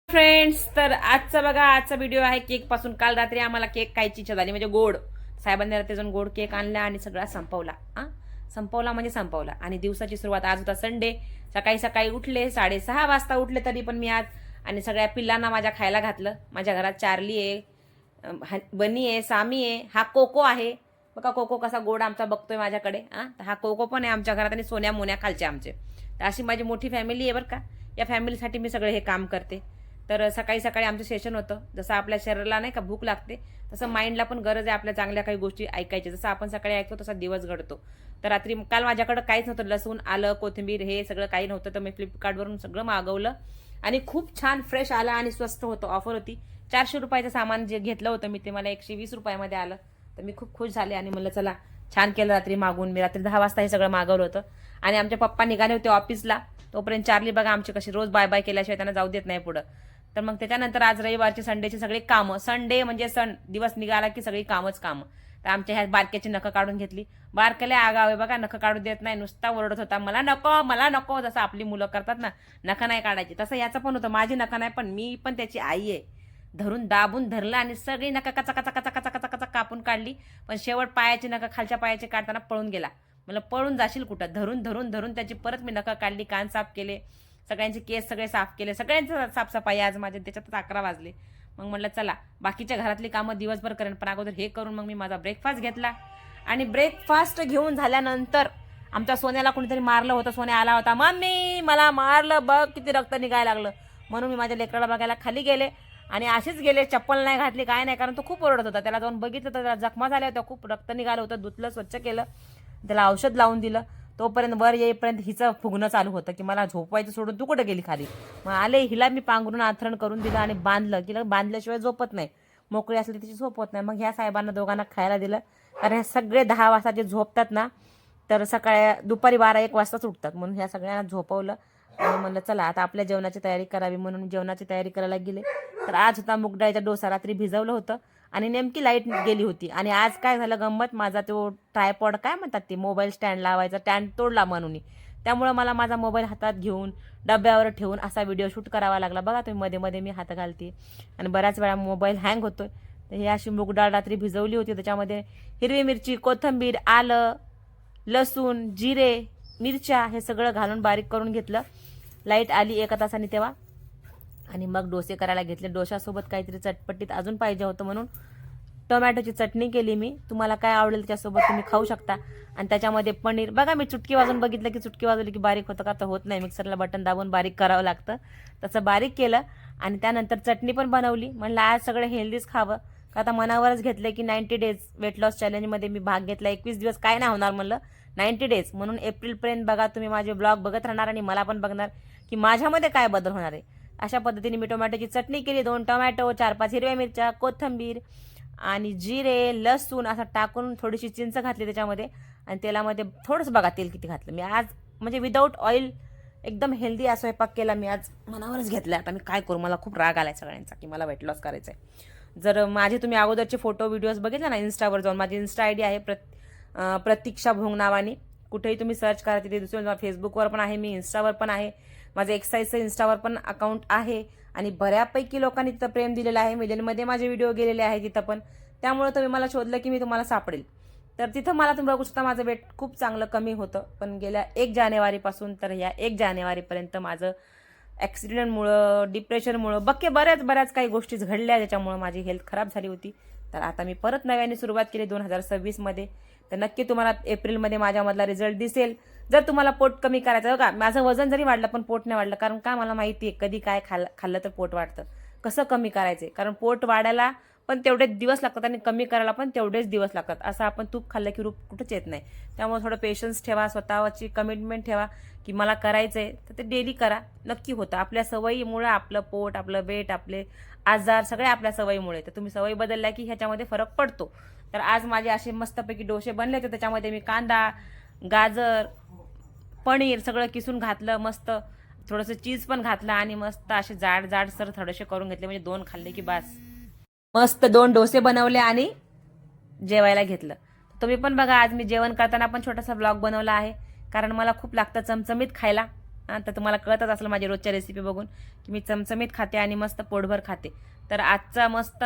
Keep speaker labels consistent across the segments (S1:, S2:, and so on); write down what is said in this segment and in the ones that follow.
S1: Friends, तर आजचा video आहे केक पासून. काल रात्री आम्हाला केक खायची इच्छा झाली, म्हणजे गोड. साहेबांनी रात्री जाऊन गोड केक आणला आणि सगळा संपवला. संपवला म्हणजे संपवला. आणि दिवसाची सुरुवात, आज होता संडे. सकाळी सकाळी उठले, 6:30 वाजता उठले तरी पण मी आज. आणि सगळ्या पिल्लांना माझ्या खायला घातलं. माझ्या घरात चार्ली आहे, बनी आहे, सामी आहे, हा कोको आहे. बघा कोको कसा गोड आमचा बघतोय माझ्याकडे. हा कोको पण आहे आमच्या घरात, आणि सोन्या मोन्या खालचे आमचे. तर अशी माझी मोठी फॅमिली आहे बरं का. या फॅमिलीसाठी मी सगळे हे काम करते. तर सकाळी सकाळी आमचं सेशन होतं. जसं आपल्या शरीराला नाही का भूक लागते, तसं माइंडला पण गरज आहे आपल्या चांगल्या काही गोष्टी ऐकायच्या. जसं आपण सकाळी ऐकतो तसा दिवस घडतो. तर रात्री काल माझ्याकडे काहीच नव्हतं, लसूण आलं कोथिंबीर हे सगळं काही नव्हतं. तर मी फ्लिपकार्टवरून सगळं मागवलं आणि खूप छान फ्रेश आलं आणि स्वस्त होतं. ऑफर होती. 400 रुपयाचं सामान जे घेतलं होतं मी, ते मला 120 रुपयामध्ये आलं. तर मी खूप खुश झाले आणि म्हणलं चला छान केलं रात्री मागून. मी रात्री 10 वाजता हे सगळं मागवलं होतं. आणि आमचे पप्पा निघाले होते ऑफिसला. तोपर्यंत चार्ली बघा आमची कशी रोज बाय बाय केल्याशिवाय त्यांना जाऊ देत नाही पुढं. तर मग त्याच्यानंतर आज रविवारचे संडेचे सगळे कामं, संडे म्हणजे सण दिवस निघाला की सगळी कामच कामं. तर आमच्या ह्या बारक्याची नखं काढून घेतली. बारक्याला आगाव आहे बघा, नखं काढून देत नाही, नुसता ओरडत होता मला नको मला नको. जसं आपली मुलं करतात ना, नखं नाही काढायची, तसं याचं पण होतं. माझी नखं नाही, पण मी पण त्याची आई आहे. धरून दाबून धरलं आणि सगळी नखं कचा कचा कचा कचा कचा कचा कापून काढली. पण शेवट पायाची नखं खालच्या पायाची काढताना पळून गेला. मला पळून जाशील कुठं, धरून धरून धरून त्याची परत मी नखं काढली, कान साफ केले, सगळ्यांचे केस सगळे साफ केले, सगळ्यांचं साफसफाई आज माझ्या. त्याच्यातच 11 वाजले. मग म्हटलं चला बाकीच्या घरातली कामं दिवसभर करेन, पण अगोदर हे करून मग मी माझा ब्रेकफास्ट घेतला. आणि ब्रेकफास्ट घेऊन झाल्यानंतर आमच्या सोन्याला कोणीतरी मारलं होतं. सोन्या आला होता, मम्मी मला मारलं बघ, किती रक्त निघायला लागलं. म्हणून मी माझ्या लेकराला बघायला खाली गेले आणि असेच गेले, चप्पल नाही घातली काय नाही, कारण तो खूप ओरडत होता. त्याला जाऊन बघितलं तर त्याला जखमा झाल्या होत्या, खूप रक्त निघालं होतं. धुतलं, स्वच्छ केलं, त्याला औषध लावून दिलं. तोपर्यंत वर येईपर्यंत हिचं फुगणं चालू होतं की मला झोपवायचं सोडून तू कुठं गेली खाली. मग आले, हिला मी पांघरून आथरण करून दिलं आणि बांधलं. की बांधल्याशिवाय झोपत नाही, मोकळी असली तिची झोप होत नाही. मग ह्या साहेबांना दोघांना खायला दिलं, कारण हे सगळे 10 वाजता जे झोपतात ना, तर सकाळी दुपारी 12-1 वाजताच उठतात. म्हणून ह्या सगळ्यांना झोपवलं आणि म्हणलं चला आता आपल्या जेवणाची तयारी करावी. म्हणून जेवणाची तयारी करायला गेले. तर आज होता मुगडाळीचा डोसा, रात्री भिजवलं होतं आणि नेमकी लाईट गेली होती. आणि आज काय झालं गंमत, माझा तो ट्रायपॉड काय म्हणतात ते मोबाईल स्टँड लावायचा स्टँड तोडला म्हणून. त्यामुळं मला माझा मोबाईल हातात घेऊन डब्यावर ठेवून असा व्हिडिओ शूट करावा लागला. बघा तुम्ही, मध्ये मध्ये मी हात घालते आणि बऱ्याच वेळा मोबाईल हँग होतोय. तर ही अशी मुगडाळ रात्री भिजवली होती. त्याच्यामध्ये हिरवी मिरची, कोथिंबीर, आलं, लसूण, जिरे, मिरच्या हे सगळं घालून बारीक करून घेतलं. लाईट आली 1 तासाने तेव्हा. आणि मग डोसे करायला घेतले. डोशासोबत काहीतरी चटपटीत अजून पाहिजे होतं म्हणून टोमॅटोची चटणी केली मी. तुम्हाला काय आवडेल त्याच्यासोबत तुम्ही खाऊ शकता. आणि त्याच्यामध्ये पनीर, बघा मी चुटकी वाजून बघितलं की चुटकी वाजवली की बारीक होतं का, तर होत नाही, मिक्सरला बटन दाबून बारीक करावं लागतं. तसं बारीक केलं आणि त्यानंतर चटणी पण बनवली. म्हणलं आज सगळं हेल्दीच खावं, का आता मनावरच घेतलं की 90 डेज वेट लॉस चॅलेंजमध्ये मी भाग घेतला. 21 दिवस काय नाही होणार म्हणलं, 90 डेज. म्हणून एप्रिलपर्यंत बघा तुम्ही माझे ब्लॉग बघत राहणार आणि मला पण बघणार की माझ्यामध्ये काय बदल होणार आहे. अशा पद्धतीने मी टोमॅटोची चटणी केली. 2 टोमॅटो, 4-5 हिरव्या मिरच्या, कोथिंबीर आणि जिरे, लसूण असं टाकून थोडीशी चिंच घातली त्याच्यामध्ये. आणि तेलामध्ये थोडंसं बघा तेल किती घातलं मी आज, म्हणजे विदाऊट ऑइल एकदम हेल्दी असा स्वयंपाक केला मी आज. मनावरच घेतला. आता मी काय करू, मला खूप राग आलाय सगळ्यांचा की मला वेट लॉस करायचं आहे. जर माझे तुम्ही अगोदरचे फोटो व्हिडिओज बघितले ना इन्स्टावर जाऊन, माझी इन्स्टा आयडी आहे प्रतीक्षा भोंग नावाने. कुठेही तुम्ही सर्च करा, तिथे दुसरं फेसबुकवर पण आहे मी, इन्स्टावर पण आहे. माझं एक्सरसाइजचं इन्स्टावर पण अकाउंट आहे आणि बऱ्यापैकी लोकांनी तिथं प्रेम दिलेलं आहे. मिलियनमध्ये माझे व्हिडिओ गेलेले आहे तिथं पण. त्यामुळे तुम्ही मला शोधलं की मी तुम्हाला सापडेल. तर तिथं मला तुम्ही बघू शकता माझं वेट खूप चांगलं कमी होतं. पण गेल्या 1 जानेवारीपासून तर या 1 जानेवारीपर्यंत माझं ॲक्सिडेंटमुळं, डिप्रेशनमुळं, बऱ्याच काही गोष्टी घडल्या ज्याच्यामुळं माझी हेल्थ खराब झाली होती. तर आता मी परत नव्याने सुरुवात केली 2026मध्ये. तर नक्की तुम्हाला एप्रिलमध्ये माझ्यामधला रिझल्ट दिसेल. जर तुम्हाला पोट कमी करायचं, बघा माझं वजन जरी वाढलं पण पोट नाही वाढलं, कारण का मला माहिती आहे कधी काय खाल्लं तर पोट वाढतं. कसं कमी करायचं, कारण पोट वाढायला पण तेवढेच दिवस लागतात आणि कमी करायला पण तेवढेच दिवस लागतात. असं आपण तूप खाल्लं की रूप कुठंच येत नाही. त्यामुळे थोडं पेशन्स ठेवा, स्वतःची कमिटमेंट ठेवा की मला करायचं आहे, तर ते डेली करा, नक्की होतं. आपल्या सवयीमुळे आपलं पोट, आपलं वेट, आपले आजार सगळे आपल्या सवयीमुळे. तर तुम्ही सवयी बदलल्या की ह्याच्यामध्ये फरक पडतो. तर आज माझे असे मस्तपैकी डोसे बनले होते. त्याच्यामध्ये मी कांदा, गाजर, पनीर सगळं किसून घातलं, मस्त थोडंसं चीज पण घातलं आणि मस्त असे जाड जाड सर थोडेसे करून घेतले, म्हणजे 2 खाल्ले की बास. मस्त 2 डोसे बनवले आणि जेवायला घेतलं. तुम्ही पण बघा, आज मी जेवण करताना पण छोटासा ब्लॉग बनवला आहे, कारण मला खूप लागतं चमचमीत खायला. तर तुम्हाला कळतच असलं माझी रोजच्या रेसिपी बघून की मी चमचमीत खाते आणि मस्त पोटभर खाते. तर आजचा मस्त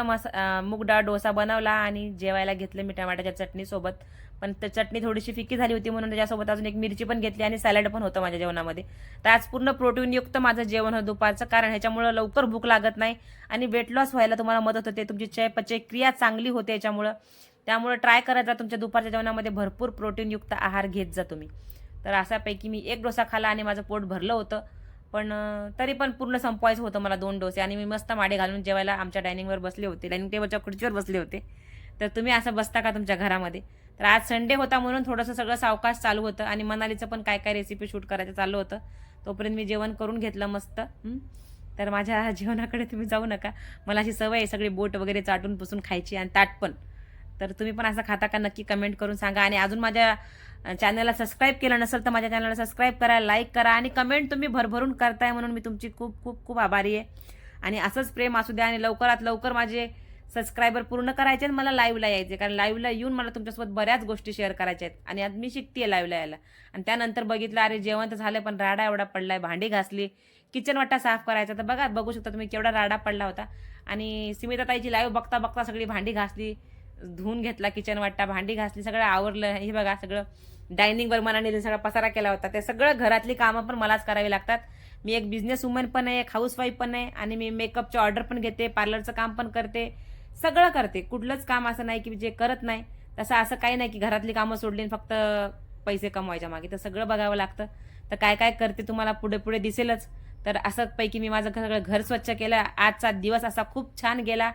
S1: मूग डाळ डोसा बनवला आणि जेवायला घेतलं मी टमाट्याच्या चटणीसोबत. पण तर चटणी थोडीशी फिकी झाली होती म्हणून त्याच्यासोबत अजून एक मिरची पण घेतली आणि सॅलड पण होतं माझ्या जेवणामध्ये. तर आज पूर्ण प्रोटीनयुक्त माझं जेवण होतं दुपारचं, कारण ह्याच्यामुळं लवकर भूक लागत नाही आणि वेट लॉस व्हायला तुम्हाला मदत होते. तुमची चयपचयक्रिया चांगली होते याच्यामुळं. त्यामुळे ट्राय करायचा तुमच्या दुपारच्या जेवणामध्ये भरपूर प्रोटीनयुक्त आहार घेत जा तुम्ही. तर अशापैकी मी एक डोसा खाला आणि माझं पोट भरलं होतं. पण तरी पण पूर्ण संपवायचं होतं मला 2 डोसे आणि मी मस्त माडे घालून जेवायला आमच्या डायनिंगवर बसले होते. डायनिंग टेबलच्या खुर्चीवर बसले होते. तर तुम्ही असं बसता का तुमच्या घरामध्ये? तर आज संडे होता म्हणून थोडंसं सगळं सावकाश चालू होतं आणि मनालीचं पण काय काय रेसिपी शूट करायचं चालू होतं. तोपर्यंत मी जेवण करून घेतलं मस्त. तर माझ्या जेवणाकडे तुम्ही जाऊ नका. मला अशी सवय आहे सगळी बोट वगैरे चाटून पुसून खायची आणि ताट पण. तर तुम्ही पण असं खाता का नक्की कमेंट करून सांगा. आणि अजून माझ्या चॅनलला सबस्क्राईब केलं नसेल तर माझ्या चॅनलला सबस्क्राईब करा, लाईक करा आणि कमेंट तुम्ही भरभरून करताय म्हणून मी तुमची खूप खूप खूप आभारी आहे. आणि असंच प्रेम असू द्या आणि लवकरात लवकर माझे सबस्क्रायबर पूर्ण करायचे आणि मला लाईव्हला यायचे, कारण लाईव्हला येऊन मला तुमच्यासोबत बऱ्याच गोष्टी शेअर करायच्या आहेत. आणि आज मी शिकते लाईव्हला यायला. आणि त्यानंतर बघितलं अरे जेवण तर झालं पण राडा एवढा पडलाय, भांडी घासली, किचन वाटा साफ करायचा. तर बघू शकता तुम्ही केवढा राडा पडला होता. आणि स्मिताताईची लाईव्ह बघता बघता सगळी भांडी घासली, धुवून घेतला किचन वाटा, भांडी घासली, सगळं आवरलं. हे बघा सगळं डायनिंगवर मनाने सगळा पसारा केला होता. ते सगळं घरातली कामं पण मलाच करावी लागतात. मी एक बिझनेस वुमन पण आहे, एक हाऊसवाईफ पण आहे आणि मी मेकअपचे ऑर्डर पण घेते, पार्लरचं काम पण करते, सगळं करते. कुठलंच काम असं नाही की जे करत नाही. तसं असं काही नाही की घरातली कामं सोडली फक्त पैसे कमवायच्या मागे. तर सगळं बघावं लागतं. तर काय काय करते तुम्हाला पुढे पुढे दिसेलच. तर असं पैकी मी माझं सगळं घर स्वच्छ केलं. आजचा दिवस असा खूप छान गेला.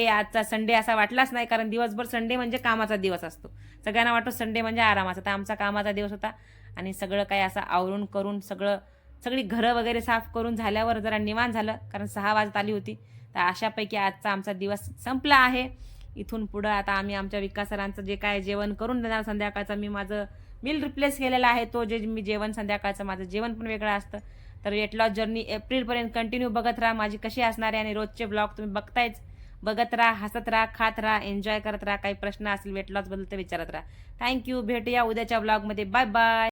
S1: आजचा संडे असा वाटलाच नाही, कारण दिवसभर संडे म्हणजे कामाचा दिवस असतो. सगळ्यांना वाटतो संडे म्हणजे आरामाचा. तर आमचा कामाचा दिवस होता आणि सगळं काही असं आवरून करून सगळी घरं वगैरे साफ करून झाल्यावर जरा निवांत झालं, कारण 6 वाजत आली होती. तर अशापैकी आजचा आमचा दिवस संपला आहे. इथून पुढं आता आम्ही आमच्या विकास सरांचं जे काय जेवण करून देणार संध्याकाळचं, मी माझं मील रिप्लेस केलेला आहे. तो जे मी जेवण संध्याकाळचं माझं जेवण पण वेगळं असतं. तर वेट लॉस जर्नी एप्रिलपर्यंत कंटिन्यू बघत राहा माझी कशी असणार आहे. आणि रोजचे ब्लॉग तुम्ही बघतायच, बघत राहा, हसत राहा, खात राहा, एन्जॉय करत राहा. काही प्रश्न असेल वेट लॉस बद्दल तर विचारत राहा. थँक्यू. भेटूया उद्याच्या ब्लॉगमध्ये. Bye bye.